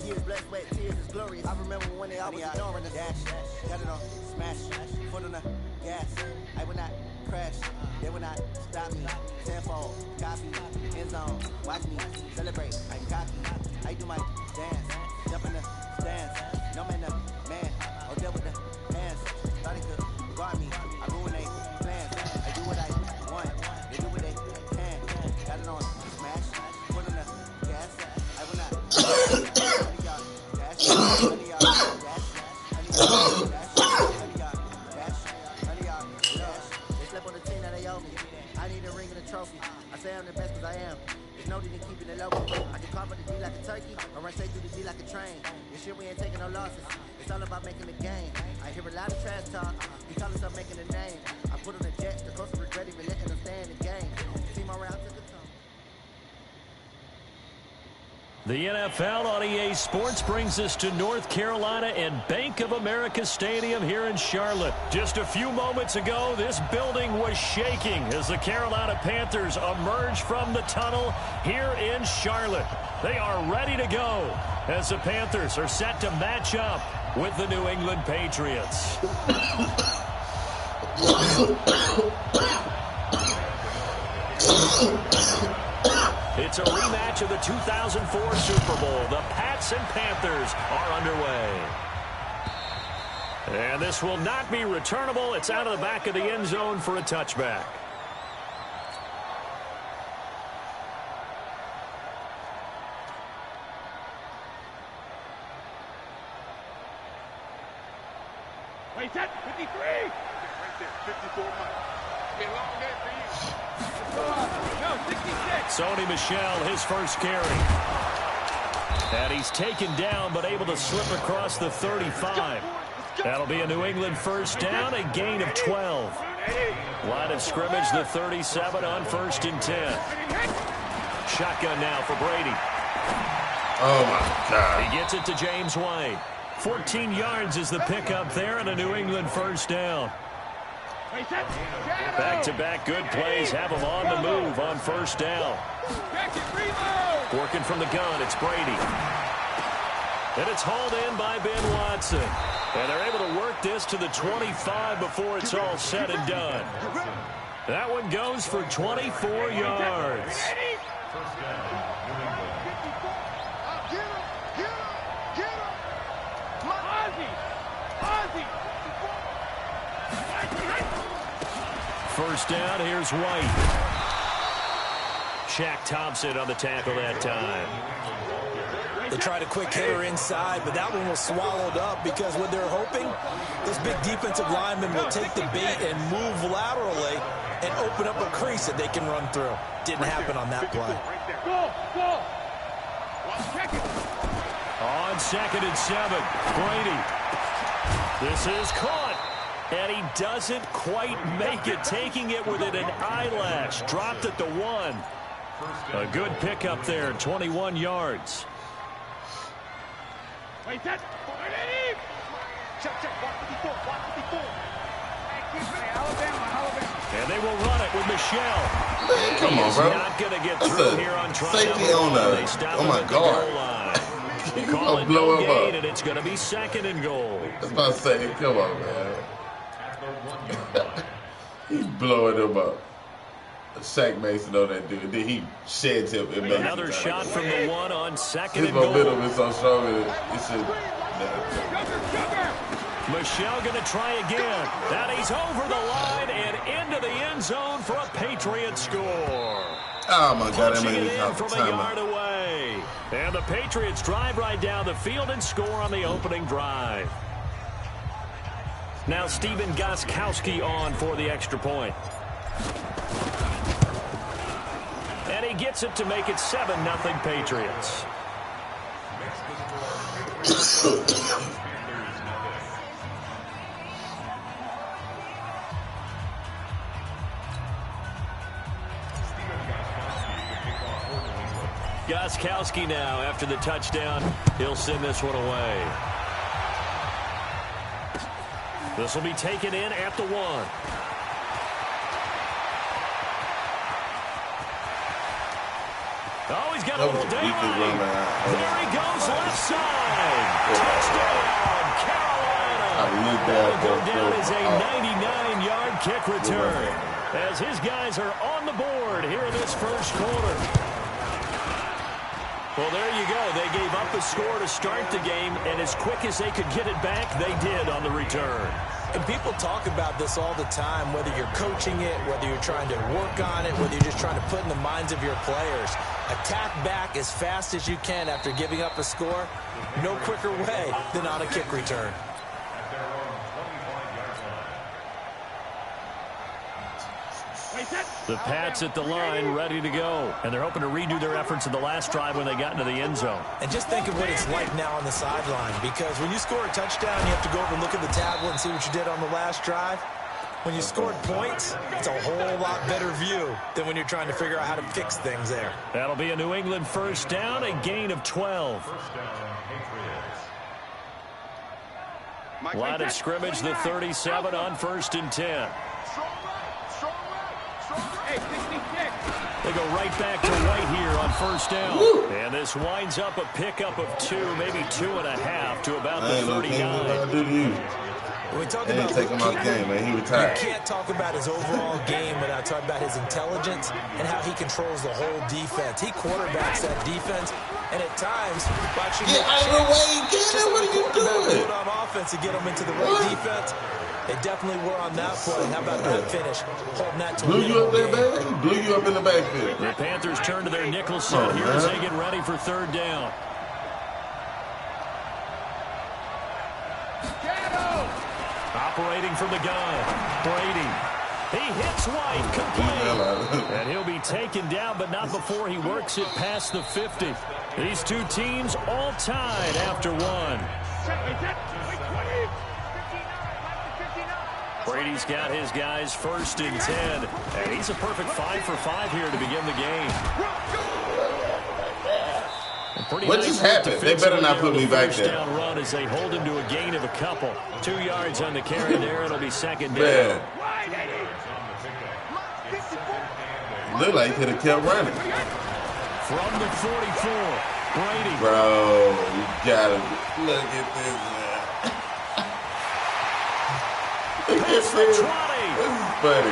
years, blood, sweat, tears is glorious. I remember when they always ignoring us. Dash, got it on, smash, foot on the gas. I will not crash, they will not stop me. Tenfold, copy, end zone, watch me celebrate. I'm cocky, I do my dance, jump in the stands. No man, the man, or deal with the hands. Thought he could guard me, I ruin they plans. I do what I want, they do what they can. Got it on, smash, foot on the gas. I will not dash, honey y'all, dash, honey y'all, dash, honey y'all, dash, honey y'all, dash. They slept on the team that they owe me. I need a ring and a trophy. I say I'm the best cause I am. There's no need in keeping it low. I can carve the D like a turkey or run straight through the D like a train. This shit we ain't taking no losses. It's all about making the game. I hear a lot of trash talk. You call us up making a name. I put on the jet. The coach regret even letting them stay in the game. Team around took a tone. The NFL on EA Sports brings us to North Carolina and Bank of America Stadium here in Charlotte. Just a few moments ago, this building was shaking as the Carolina Panthers emerged from the tunnel here in Charlotte. They are ready to go as the Panthers are set to match up with the New England Patriots. It's a rematch of the 2004 Super Bowl. The Pats and Panthers are underway. And this will not be returnable. It's out of the back of the end zone for a touchback. Wait, that 53. Right there, 54 miles. Get long day for you. No, 66. Sony Michel, his first carry. And he's taken down, but able to slip across the 35. That'll be a New England first down, a gain of 12. Line of scrimmage, the 37 on 1st and 10. Shotgun now for Brady. Oh, my God. He gets it to James White. 14 yards is the pickup there and a New England first down. Back-to-back good plays have him on the move on first down. Working from the gun, it's Brady. And it's hauled in by Ben Watson. And they're able to work this to the 25 before it's all said and done. That one goes for 24 yards. First down, here's White. Shaq Thompson on the tackle that time. They tried a quick hitter inside, but that one was swallowed up because what they're hoping, this big defensive lineman will take the bait and move laterally and open up a crease that they can run through. Didn't happen on that play. On 2nd and 7, Brady. This is caught. And he doesn't quite make it, taking it within an eyelash. Dropped at the 1. A good pickup there, 21 yards. Wait, that. Check, 154. Alabama. And they will run it with Michel. Man, come on, bro. Not going to get through here on try safety on They stop oh, my God. He's going to blow him up. And it's going to be 2nd and goal. That's what I'm saying. Come on, man. He's blowing him up. Shaq Mason on that dude. Then he sheds him. Another shot from the 1 on 2nd His and goal. momentum is so strong. It should. Michel going to try again. That he's over the line and into the end zone for a Patriot score. Oh, my God. That Punching made me it in count from the a time yard away. And the Patriots drive right down the field and score on the opening drive. Now Stephen Gostkowski on for the extra point. And he gets it to make it 7-0 Patriots. Gostkowski now after the touchdown. He'll send this one away. This will be taken in at the 1. Oh, he's got a little daylight. There he goes, left side. Touchdown, Carolina. That'll go down as a 99-yard kick return as his guys are on the board here in this first quarter. Well, there you go. They gave up a score to start the game, and as quick as they could get it back, they did on the return. And people talk about this all the time, whether you're coaching it, whether you're trying to work on it, whether you're just trying to put in the minds of your players. Attack back as fast as you can after giving up a score. No quicker way than on a kick return. The Pats at the line, ready to go. And they're hoping to redo their efforts in the last drive when they got into the end zone. And just think of what it's like now on the sideline, because when you score a touchdown, you have to go over and look at the tablet and see what you did on the last drive. When you scored points, it's a whole lot better view than when you're trying to figure out how to fix things there. That'll be a New England first down, a gain of 12. Line of scrimmage, the 37 on 1st and 10. They go right back to White here on first down. Woo! And this winds up a pickup of 2, maybe 2.5 to about the 39. When we talk about taking my game, man, he retired. You can't talk about his overall game without talking about his intelligence and how he controls the whole defense. He quarterbacks that defense, and at times, actually get out of the way, what are you doing? On offense to get him into the right defense. They definitely were on that play. How about that finish? Holding that to blew you up there, man. He blew you up in the backfield. The Panthers turn to their nickel set here as they get ready for 3rd down. Operating from the gun, Brady. He hits White complete. And he'll be taken down, but not before he works it past the 50. These two teams all tied after 1. Brady's got his guys 1st and 10. And he's a perfect 5 for 5 here to begin the game. What just happened? They better not put me back there. Down run as they hold him to a gain of a couple. 2 yards on the carry there. It'll be 2nd down. Look like he could have kept running. From the 44, Brady. Bro, you gotta look at this, man. Look at this. This is funny. And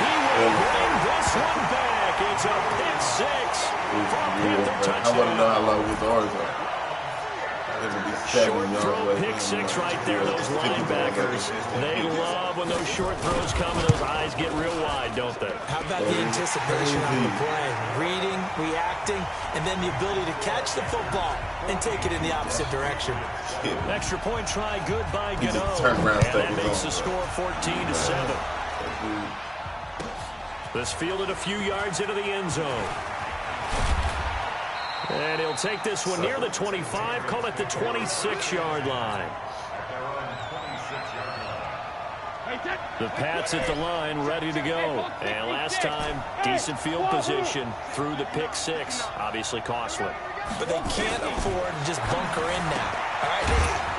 he will bring this one back. It's a pick 6. I want to know how long his arms are. Short throw, pick 6 right there. Those linebackers, they love when those short throws come and those eyes get real wide, don't they? How about the anticipation on the play? Reading, reacting, and then the ability to catch the football and take it in the opposite direction. Extra point try, good by Gano. And that makes the score 14-7. This fielded a few yards into the end zone. And he'll take this one near the 25, call it the 26-yard line. The Pats at the line, ready to go. And last time, decent field position through the pick 6, obviously costly. But they can't afford to just bunker in now. All right,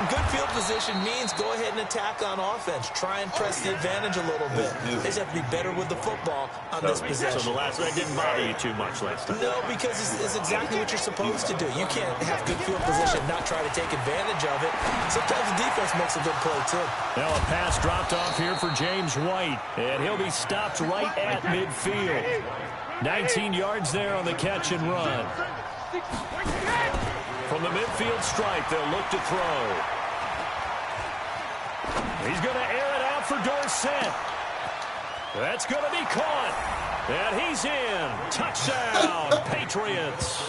good field position means go ahead and attack on offense. Try and press the advantage a little bit. They just have to be better with the football on this possession. So the last one didn't bother you too much last time? No, because it's exactly what you're supposed to do. You can't have good field position and not try to take advantage of it. Sometimes the defense makes a good play, too. Now a pass dropped off here for James White, and he'll be stopped right at midfield. 19 yards there on the catch and run. From the midfield stripe, they'll look to throw. He's going to air it out for Dorsett. That's going to be caught. And he's in. Touchdown, Patriots.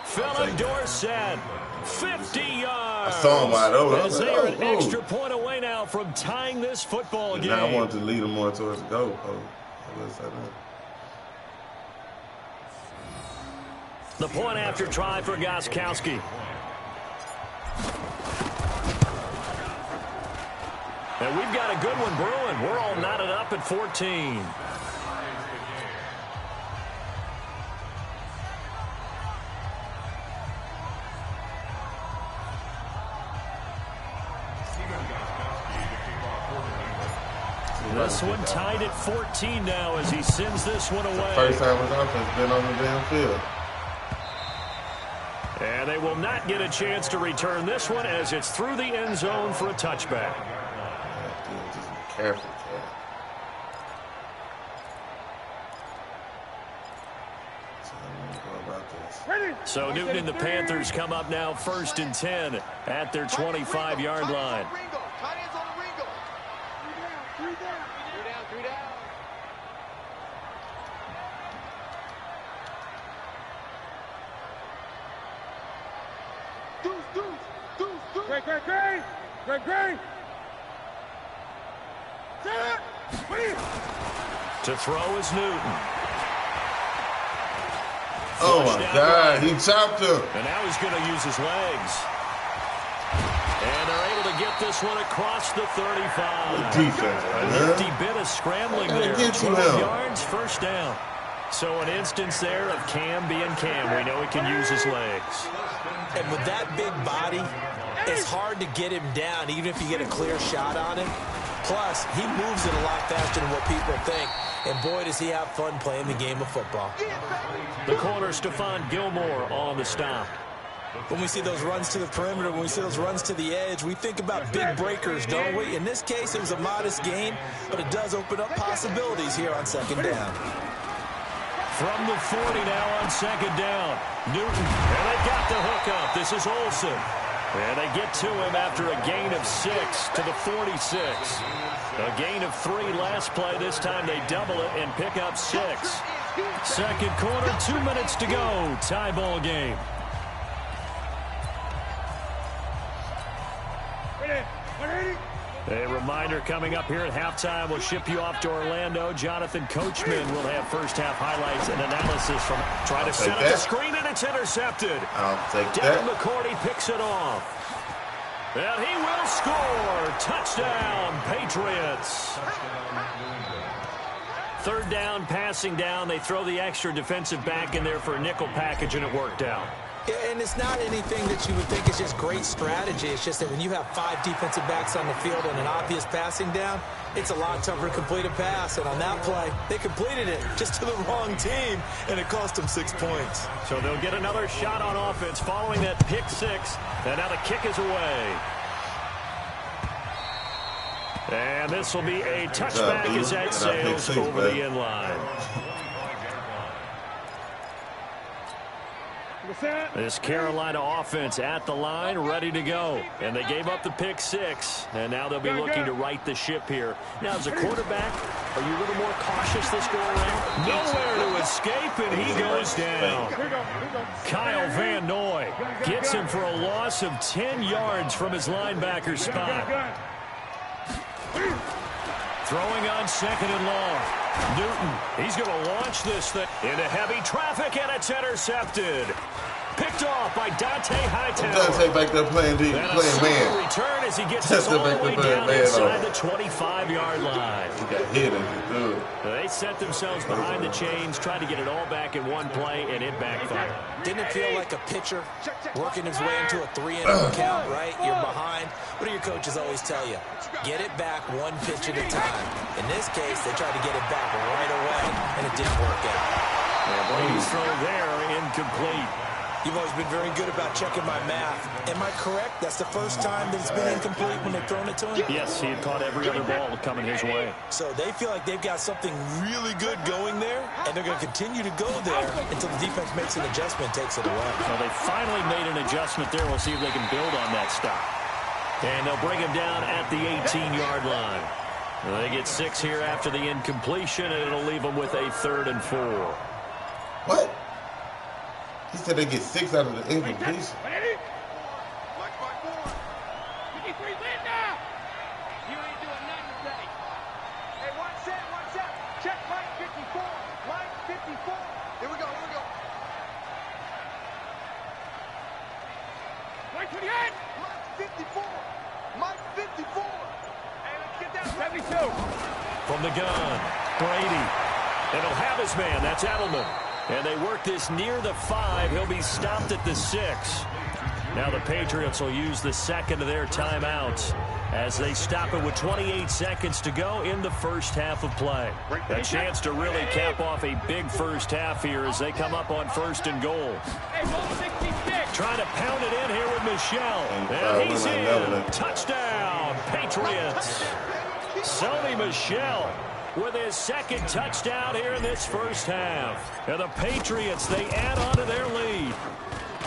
Philip Dorsett, 50 yards. I saw him wide open. As they are an extra point away now from tying this football game. Now I want to lead them more towards the goal post. The point after try for Gostkowski. And we've got a good one brewing. We're all knotted up at 14. This one tied at 14 now as he sends this one away. First time his offense been on the damn field. And they will not get a chance to return this one as it's through the end zone for a touchback. Just be careful, So Newton and the Panthers come up now 1st and 10 at their 25-yard line. Great. To throw is Newton. Oh, my God. He chopped him. And now he's going to use his legs. And they're able to get this one across the 35. Defense, A nifty bit of scrambling there. 12 yards, first down. So an instance there of Cam being Cam. We know he can use his legs. And with that big body, it's hard to get him down, even if you get a clear shot on him. Plus, he moves it a lot faster than what people think. And boy, does he have fun playing the game of football. The corner, Stephon Gilmore, on the stop. When we see those runs to the perimeter, when we see those runs to the edge, we think about big breakers, don't we? In this case, it was a modest gain, but it does open up possibilities here on second down. From the 40 now on second down. Newton, and they got the hook up. This is Olsen. And they get to him after a gain of 6 to the 46. A gain of 3 last play. This time they double it and pick up 6. Second quarter, 2 minutes to go. Tie ball game. A reminder coming up here at halftime. We'll ship you off to Orlando. Jonathan Coachman will have first-half highlights and analysis from trying to set up the screen, and it's intercepted. I'll take Devin that. McCourty picks it off. And he will score. Touchdown, Patriots. Third down, passing down. They throw the extra defensive back in there for a nickel package, and it worked out. And it's not anything that you would think is just great strategy. It's just that when you have 5 defensive backs on the field and an obvious passing down, it's a lot tougher to complete a pass. And on that play, they completed it just to the wrong team, and it cost them 6 points. So they'll get another shot on offense following that pick 6. And now the kick is away. And this will be a touchback as that sails over the end line. This Carolina offense at the line, ready to go. And they gave up the pick 6, and now they'll be looking to right the ship here. Now, as a quarterback, are you a little more cautious this go around? Nowhere to escape, and he goes down. Kyle Van Noy gets him for a loss of 10 yards from his linebacker spot. Throwing on second and long. Newton, he's going to launch this thing into heavy traffic, and it's intercepted. Picked off by Dante Hightower. Dante back there playing man. Return as he gets this all the way down inside the 25-yard line. He got hit and he threw it. They set themselves behind the chains, tried to get it all back in one play, and it backfired. Didn't it feel like a pitcher working his way into a 3-inning count, right? You're behind. What do your coaches always tell you? Get it back one pitch at a time. In this case, they tried to get it back right away, and it didn't work out. And Brady's throw there, incomplete. You've always been very good about checking my math. Am I correct? That's the first time that it's been incomplete when they've thrown it to him? Yes, he had caught every other ball coming his way. So they feel like they've got something really good going there, and they're going to continue to go there until the defense makes an adjustment and takes it away. So they finally made an adjustment there. We'll see if they can build on that stop. And they'll bring him down at the 18-yard line. They get 6 here after the incompletion, and it'll leave them with a 3rd and 4. What? He said they get 6 out of the incompletion. From the gun, Brady. And he'll have his man. That's Edelman. And they work this near the 5. He'll be stopped at the 6. Now the Patriots will use the second of their timeouts as they stop it with 28 seconds to go in the first half of play. A chance to really cap off a big first half here as they come up on 1st and goal. trying to pound it in here with Michel. And he's in. Touchdown, Patriots. Sony Michel with his second touchdown here in this first half. And the Patriots, they add on to their lead.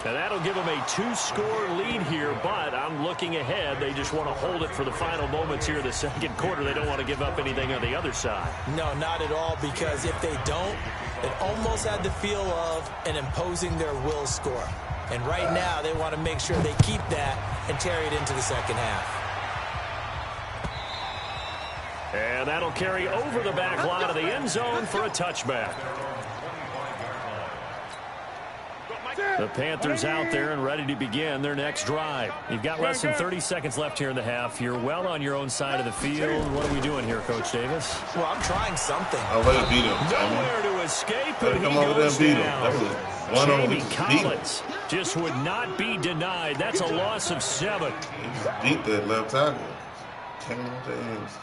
And that'll give them a 2-score lead here, but I'm looking ahead. They just want to hold it for the final moments here in the second quarter. They don't want to give up anything on the other side. No, not at all, because if they don't, it almost had the feel of an imposing their will score. And right now, they want to make sure they keep that and carry it into the second half. And that'll carry over the back line of the end zone for a touchback. The Panthers out there and ready to begin their next drive. You've got less than 30 seconds left here in the half. You're well on your own side of the field. What are we doing here, Coach Davis? Well, I'm trying something. Oh, way to beat him, Nowhere to escape, and he come over there and goes beat him. down. That was one Jamie on Collins just would not be denied. That's a loss of 7. He just beat that left tackle. Came off the ends.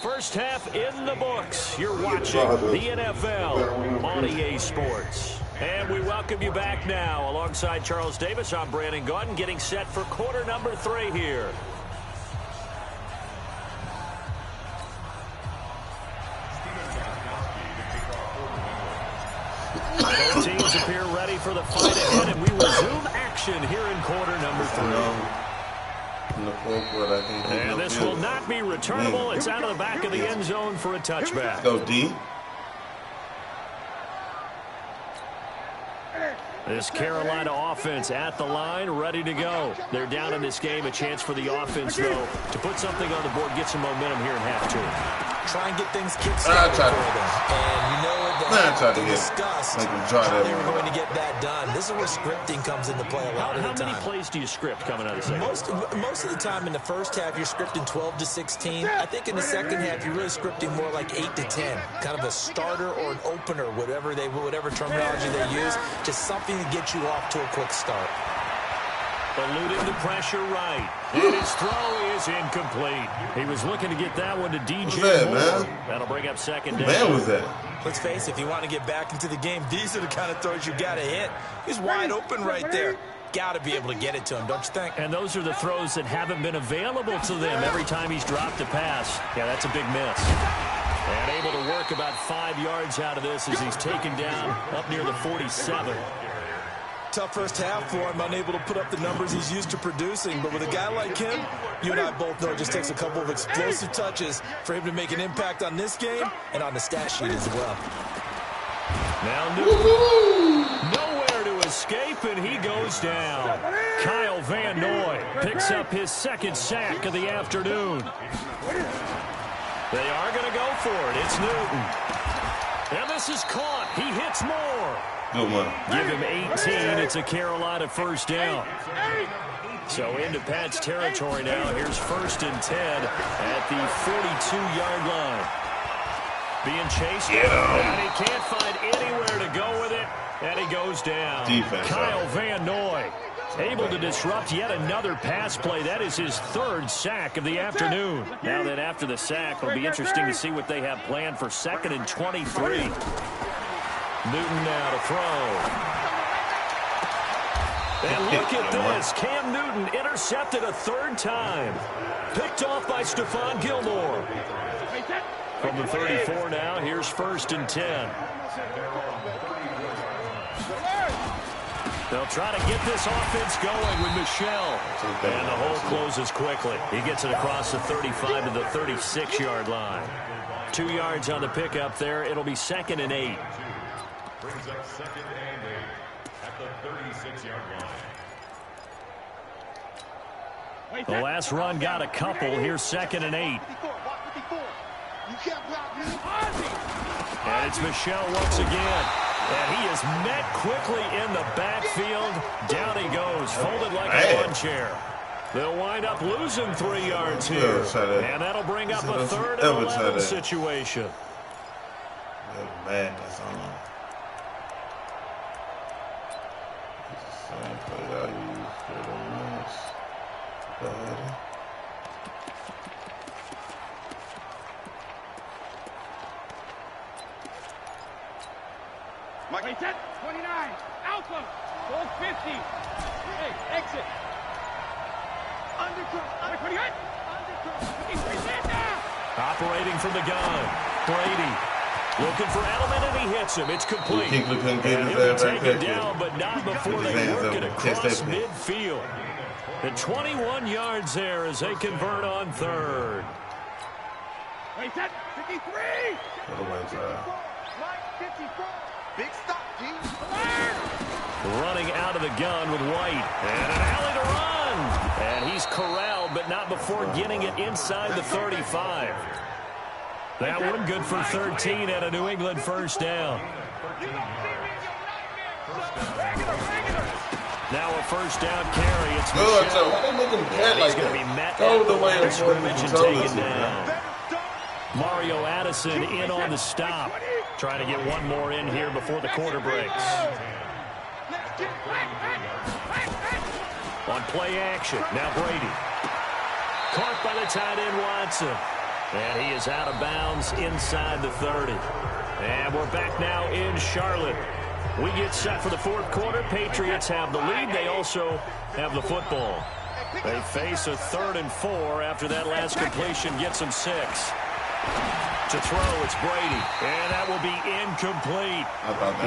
First half in the books. You're watching the NFL on EA Sports. And we welcome you back now. Alongside Charles Davis, I'm Brandon Gaudin, getting set for quarter number 3 here. Both teams appear ready for the fight ahead, and we resume action here in quarter number 3. In the fourth quarter, I think. And this will not be returnable. It's out of the back of the end zone for a touchback. Go D. This Carolina offense at the line, ready to go. They're down in this game. A chance for the offense, though, to put something on the board, get some momentum here in half 2. Try and get things kick-started for them. And you know that they discussed how they were going to get that done. This is where scripting comes into play a lot of the time. How many plays do you script coming out of the second? Most of the time in the first half, you're scripting 12 to 16. I think in the second half, you're really scripting more like 8 to 10. Kind of a starter or an opener, whatever terminology they use. Just something to get you off to a quick start. Eluding the pressure right. And his throw is incomplete. He was looking to get that one to DJ Moore. That'll bring up second down. Man, was that? Let's face it, if you want to get back into the game, these are the kind of throws you got to hit. He's wide open right there. Got to be able to get it to him, don't you think? And those are the throws that haven't been available to them every time he's dropped a pass. Yeah, that's a big miss. And able to work about 5 yards out of this as he's taken down up near the 47. Tough first half for him, unable to put up the numbers he's used to producing. But with a guy like him, you and I both know it just takes a couple of explosive touches for him to make an impact on this game and on the stat sheet as well. Now Newton, nowhere to escape, and he goes down. Kyle Van Noy picks up his second sack of the afternoon. They are going to go for it. It's Newton. And this is caught. He hits Moore. Good one. Give him 18. It's a Carolina first down. So into Pat's territory now. Here's 1st and 10 at the 42-yard line. Being chased. And he can't find anywhere to go with it. And he goes down. Defense. Kyle Van Noy able to disrupt yet another pass play. That is his 3rd sack of the afternoon. Now then, after the sack, it'll be interesting to see what they have planned for 2nd and 23. Newton now to throw. And look at this. Cam Newton intercepted a 3rd time. Picked off by Stephon Gilmore. From the 34 now, here's 1st and 10. They'll try to get this offense going with Michel. And the hole closes quickly. He gets it across the 35 to the 36-yard line. 2 yards on the pickup there. It'll be 2nd and 8. Brings up 2nd and 8 at the 36-yard line. The last run got a couple. Here's 2nd and 8. And it's Michel once again. And he is met quickly in the backfield. Down he goes, folded like a lawn chair. They'll wind up losing 3 yards here. And that'll bring up a 3rd and 11 situation. Man, that's on. Same play I used for the once. Wait, set. 29. Alpha. Full 50. Hey, exit. Undercut. Wait, 28. Operating from the gun. Brady looking for Edelman, and he hits him. It's complete. Kinkler couldn't get his He'll ass be back taken there. down, but not before Put his they hands work up it and catch across that thing. midfield. The 21 yards there as they convert on third. Wait, set. 53. What a way drive. Line 54. Big stop, G. Running out of the gun with White. And an alley to run. And he's corralled, but not before getting it inside the 35. That one good for 13 and a New England first down. Now a first down carry. It's Good, so Michelle. why they make him cat And like he's going to be that? met Throw at the the way line of of scrimmage and control taken this, down. man. Mario Addison in on the stop. Trying to get one more in here before the quarter breaks. On play action, now Brady. Caught by the tight end Watson. And he is out of bounds inside the 30. And we're back now in Charlotte. We get set for the fourth quarter. Patriots have the lead. They also have the football. They face a 3rd and 4 after that last completion gets them 6. To throw, it's Brady, and that will be incomplete.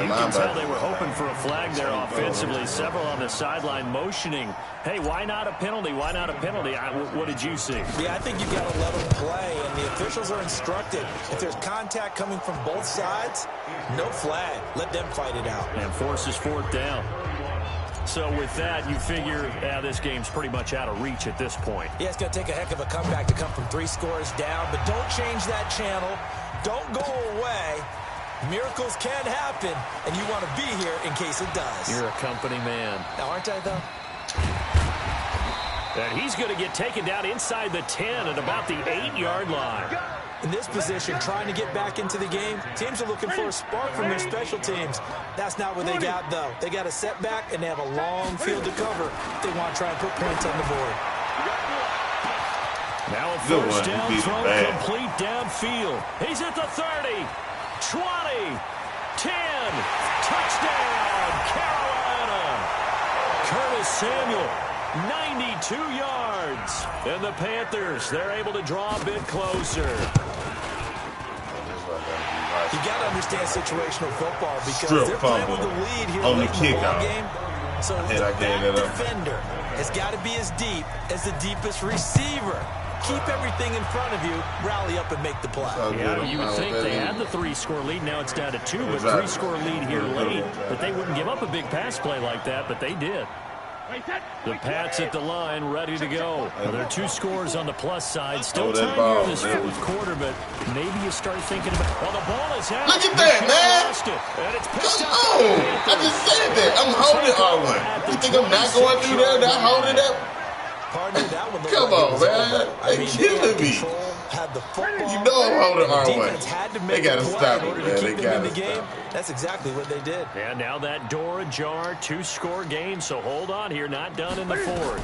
You can tell they were hoping for a flag there offensively. Several on the sideline motioning, hey, why not a penalty? Why not a penalty? What did you see? Yeah, I think you've got to let them play, and the officials are instructed. If there's contact coming from both sides, no flag. Let them fight it out. And forces 4th down. So with that, you figure this game's pretty much out of reach at this point. Yeah, it's going to take a heck of a comeback to come from 3 scores down, but don't change that channel. Don't go away. Miracles can happen, and you want to be here in case it does. You're a company man. Now, aren't I, though? And he's going to get taken down inside the 10 at about the 8-yard line. In this position, trying to get back into the game, teams are looking for a spark from their special teams. That's not what they got, though. They got a setback, and they have a long field to cover if they want to try and put points on the board. Now a first down throw complete downfield. He's at the 30, 20, 10, touchdown, Carolina. Curtis Samuel, 92 yards. And the Panthers, they're able to draw a bit closer. You got to understand situational football because they're playing with the lead here on the late in the ball kickoff. game. So the back defender has got to be as deep as the deepest receiver. Keep everything in front of you, rally up and make the play. Yeah, you would think they had the 3-score lead. Now it's down to 2, but 3-score lead here late. But they wouldn't give up a big pass play like that, but they did. The Pats at the line, ready to go. Well, there are 2 scores on the plus side. Still time here in this fourth quarter, but maybe you start thinking about, well, the ball is out. Look at that, man. And it's picked up. Oh, I just said that. I'm holding R1. You think I'm not going through there, not holding up? Partner, that one Come on, man. They killing me. Had the football. You know I'm holding R1. Defense had to They make got to a play stop in it, order man. to They keep them got in to the game. stop. That's exactly what they did. And now that door ajar, 2-score game, so hold on here, not done in the fourth.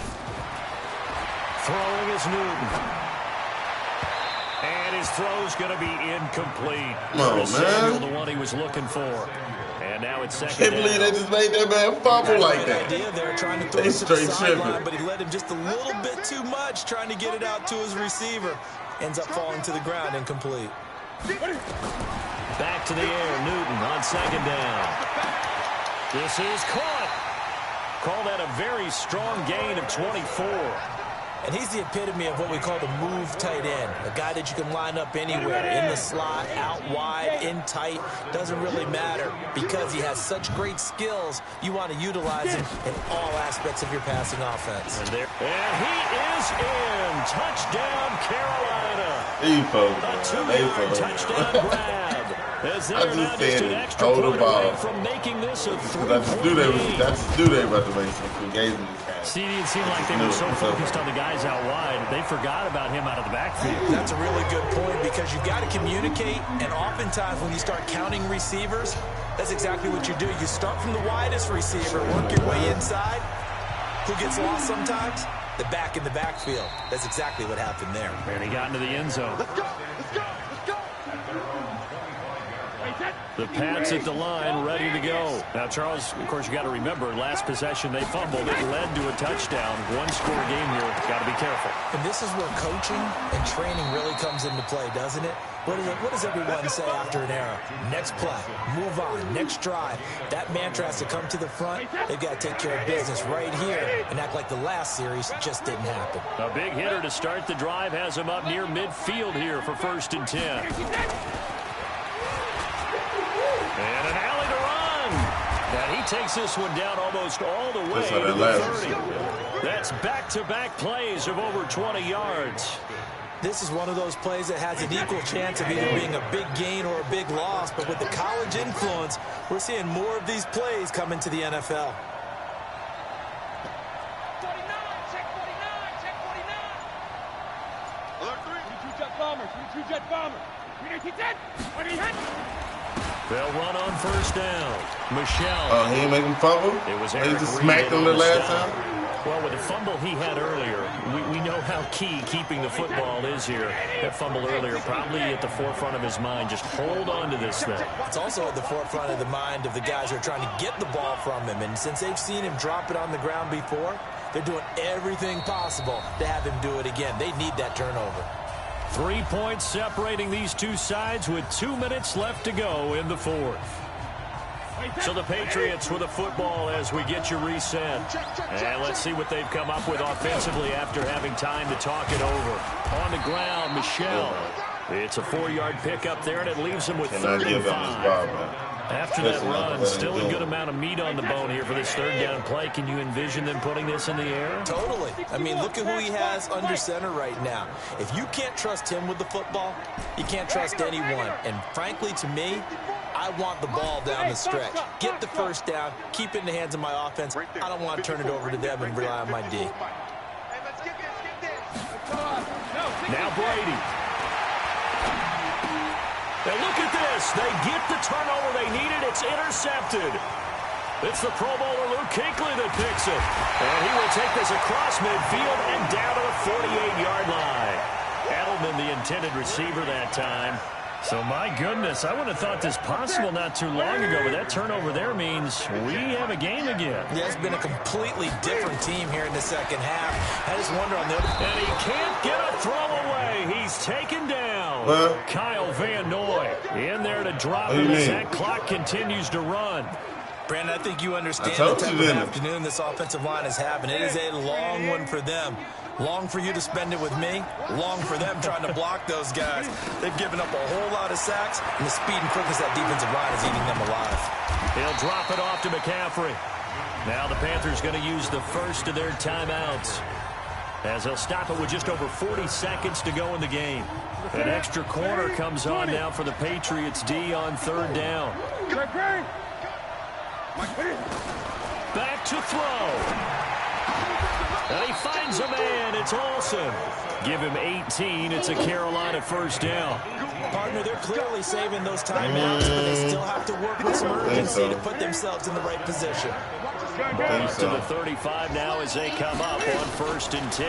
Throwing is Newton. And his throw's going to be incomplete. Oh, Samuel, man. the one he was looking for. And now it's second Can't believe they down. just made that man fumble like Good that. idea. They're trying to throw They it to the straight sideline, tripping. but he led him just a little bit too much, trying to get it out to his receiver. Ends up falling to the ground, incomplete. Back to the air, Newton on second down. This is caught. Call that a very strong gain of 24. And he's the epitome of what we call the move tight end. A guy that you can line up anywhere, in the slot, out wide, in tight. Doesn't really matter because he has such great skills. You want to utilize him in all aspects of your passing offense. And he is in. Touchdown, Carolina. A 2-yard touchdown grab. As they're now just an extra point away from making this a 3-point game. I just knew they were about to make some games in this half. See, it seemed like they were so focused on the guys out wide, they forgot about him out of the backfield. That's a really good point because you've got to communicate, and oftentimes when you start counting receivers, that's exactly what you do. You start from the widest receiver, work your way inside. Who gets lost sometimes? The back in the backfield. That's exactly what happened there. And he got into the end zone. Let's go. Let's go. Let's go. The Pats at the line, ready to go. Now, Charles, of course, you got to remember, last possession they fumbled. It led to a touchdown. One-score game here. Got to be careful. And this is where coaching and training really comes into play, doesn't it? What does everyone say after an error? Next play, move on, next drive. That mantra has to come to the front. They've got to take care of business right here and act like the last series just didn't happen. A big hitter to start the drive has him up near midfield here for 1st and 10. And an alley to run. And he takes this one down almost all the way to the 30. That's back-to-back plays of over 20 yards. This is one of those plays that has an equal chance of either being a big gain or a big loss. But with the college influence, we're seeing more of these plays come into the NFL. 49, check 49, check 49. Alert 3. 22 jet bombers, 22 jet bombers. 3 10. They'll run on 1st down. Michelle. Oh, he ain't make him fumble? It was He Eric just Reed smacked him the last time? Well, with the fumble he had earlier, we know how key keeping the football is here. That fumble earlier probably at the forefront of his mind. Just hold on to this thing. It's also at the forefront of the mind of the guys who are trying to get the ball from him. And since they've seen him drop it on the ground before, they're doing everything possible to have him do it again. They need that turnover. 3 points separating these two sides with 2 minutes left to go in the 4th. So the Patriots with a football as we get you reset. And let's see what they've come up with offensively after having time to talk it over. On the ground, Michelle. It's a 4-yard pickup there, and it leaves him with 35. After that run, still a good amount of meat on the bone here for this 3rd down play. Can you envision them putting this in the air? Totally. I mean, look at who he has under center right now. If you can't trust him with the football, you can't trust anyone. And frankly, to me, I want the ball down the stretch. Get the 1st down, keep it in the hands of my offense. I don't want to turn it over to them and rely on my D. Now Brady. And look at this. They get the turnover they needed. It's intercepted. It's the Pro Bowler Luke Kuechly that picks it. And he will take this across midfield and down to the 48-yard line. Edelman, the intended receiver that time. So, my goodness, I would have thought this possible not too long ago, but that turnover there means we have a game again. Yeah, it's been a completely different team here in the 2nd half. I just wonder on the other... And he can't get a throw away. He's taken down. Kyle Van Noy in there to drop him as that clock continues to run. Brandon, I think you understand the type of afternoon this offensive line is having. It is a long one for them. Long for you to spend it with me. Long for them trying to block those guys. They've given up a whole lot of sacks, and the speed and quickness of that defensive line is eating them alive. He'll drop it off to McCaffrey. Now the Panthers going to use the first of their timeouts, as they'll stop it with just over 40 seconds to go in the game. An extra corner comes on now for the Patriots D on 3rd down. Back to throw. And he finds a man. It's Olsen. Give him 18. It's a Carolina 1st down. Partner, they're clearly saving those timeouts, but they still have to work with some urgency to put themselves in the right position. Back to the 35 now as they come up on 1st and 10.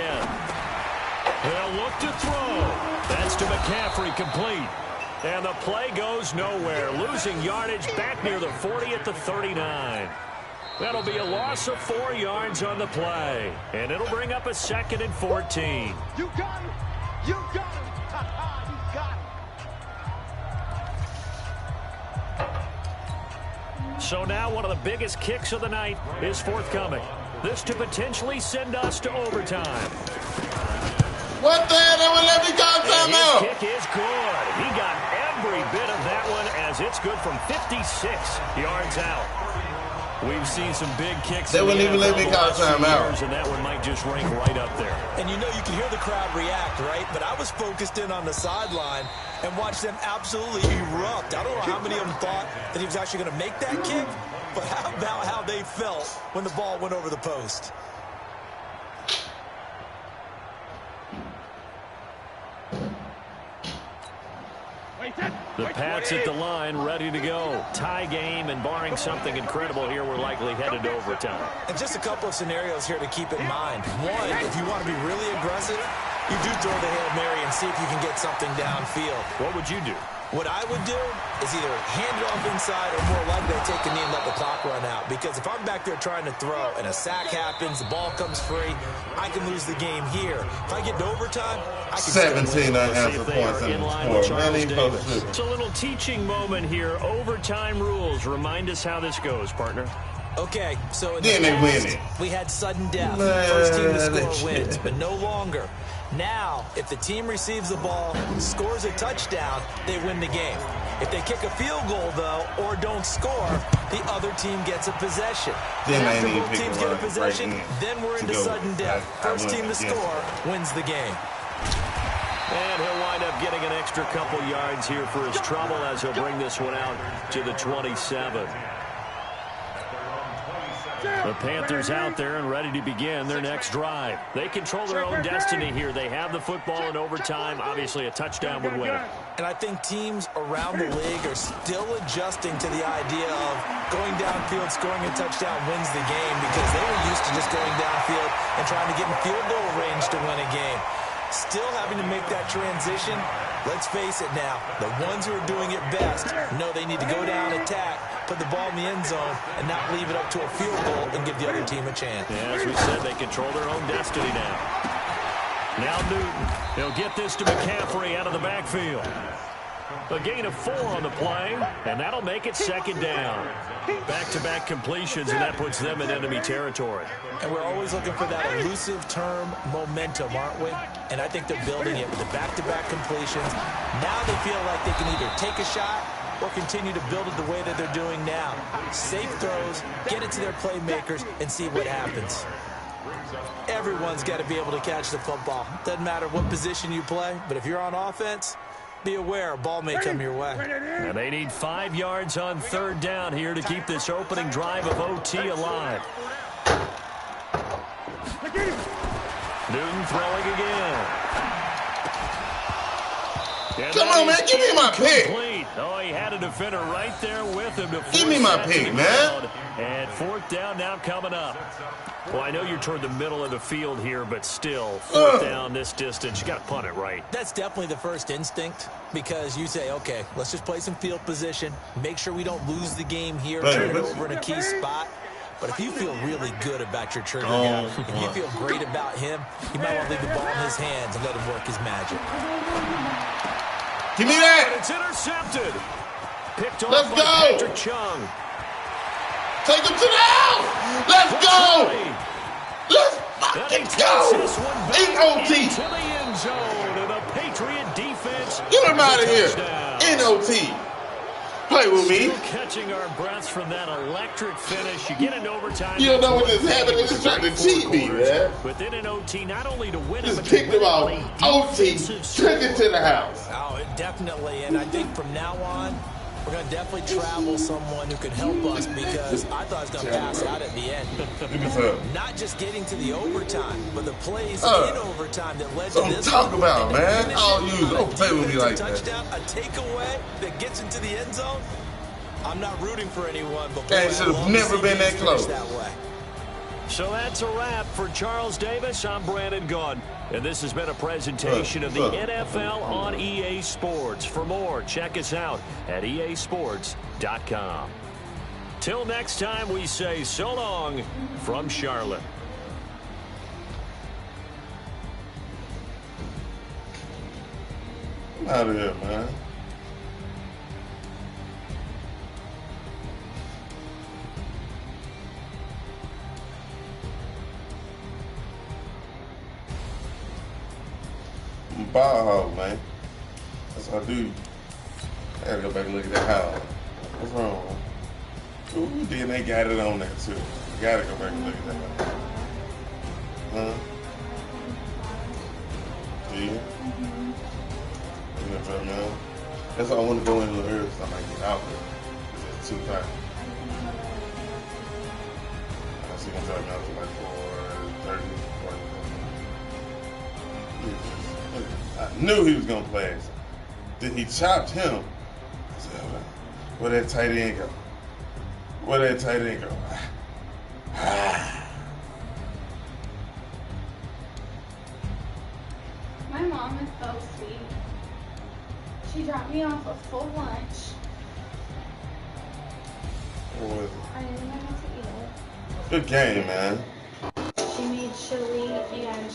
They'll look to throw. That's to McCaffrey, complete. And the play goes nowhere. Losing yardage back near the 40 at the 39. That'll be a loss of 4 yards on the play. And it'll bring up a 2nd and 14. You got it. You got it. You got it. So now one of the biggest kicks of the night is forthcoming. This to potentially send us to overtime. What the hell? They wouldn't let me call timeout. His kick is good. He got every bit of that one as it's good from 56 yards out. We've seen some big kicks. They wouldn't even let me call timeout. And that one might just rank right up there. And you know, you can hear the crowd react, right? But I was focused in on the sideline and watched them absolutely erupt. I don't know how many of them thought that he was actually going to make that kick, but how about how they felt when the ball went over the post? The Pats at the line, ready to go. Tie game, and barring something incredible here, we're likely headed to overtime. And just a couple of scenarios here to keep in mind. One, if you want to be really aggressive, you do throw the Hail Mary and see if you can get something downfield. What would you do? What I would do is either hand it off inside or more likely I take a knee and let the clock run out. Because if I'm back there trying to throw and a sack happens, the ball comes free, I can lose the game here. If I get to overtime, I can 17 unanswered points in the score. It's a little teaching moment here. Overtime rules. Remind us how this goes, partner. Okay, so in then the they past, win it. We had sudden death. First team to score wins, but no longer. Now, if the team receives the ball, scores a touchdown, they win the game. If they kick a field goal, though, or don't score, the other team gets a possession. Then after both teams get a possession, then we're into sudden death. First team to score wins the game. And he'll wind up getting an extra couple yards here for his trouble as he'll bring this one out to the 27. The Panthers out there and ready to begin their next drive. They control their own destiny here. They have the football in overtime. Obviously, a touchdown would win it. And I think teams around the league are still adjusting to the idea of going downfield, scoring a touchdown wins the game because they were used to just going downfield and trying to get in field goal range to win a game. Still having to make that transition. Let's face it now, the ones who are doing it best know they need to go down, attack, put the ball in the end zone, and not leave it up to a field goal and give the other team a chance. Yeah, as we said, they control their own destiny now. Now Newton. He'll get this to McCaffrey out of the backfield. A gain of 4 on the play, and that'll make it second down. Back-to-back completions, and that puts them in enemy territory. And we're always looking for that elusive term momentum, aren't we? And I think they're building it with the back-to-back completions. Now they feel like they can either take a shot or continue to build it the way that they're doing now. Safe throws, get it to their playmakers, and see what happens. Everyone's got to be able to catch the football. Doesn't matter what position you play, but if you're on offense, be aware a ball may come your way. And they need 5 yards on third down here to keep this opening drive of OT alive. Newton throwing again. And come on, man. Give me my pick. Oh, he had a defender right there with him to give me my pick, man. And fourth down now coming up. Well, I know you're toward the middle of the field here, but still, fourth down this distance, you got to punt it right. That's definitely the first instinct because you say, okay, let's just play some field position, make sure we don't lose the game here, turn it over in a key spot. But if you feel really good about your trigger guy, if you feel great about him, you might want to leave the ball in his hands and let him work his magic. Give me that. And it's intercepted. Picked off by Patrick Chung. Take him to the house. Let's go. Let's fucking go. In OT. To the end zone, and the Patriot defense. Get him out of here. In OT. Play with me. Still catching our breaths from that electric finish. You get into overtime. You don't know what just happened. They're just trying to cheat me, man. But then in OT, not only to win it, just but kicked him out. OT. Took it to the house. Oh, definitely. And I think from now on, we're going to definitely travel someone who could help us because I thought I was going to pass out at the end. Not just getting to the overtime, but the plays in overtime that led to this. Talk about, man. Don't play with me like touchdown, that. A takeaway that gets into the end zone. I'm not rooting for anyone, but that should have never been that close. That way. So that's a wrap for Charles Davis. I'm Brandon Gunn. And this has been a presentation of the NFL on EA Sports. For more, check us out at easports.com. Till next time, we say so long from Charlotte. I'm out of here, man. Ball hog, man. That's what I do. I gotta go back and look at that house. What's wrong? Ooh, then they got it on there too. You gotta go back and look at that house. Huh? See? You know what I'm saying? That's why I want to go in a little early so I might get out there. Because it's too tight. I see him driving out to like 4:30. I knew he was going to play. Then he chopped him. I said, where that tight end go? Where that tight end go? My mom is so sweet. She dropped me off a full lunch. What was it? I didn't know what to eat it. Good game, man. She made chili and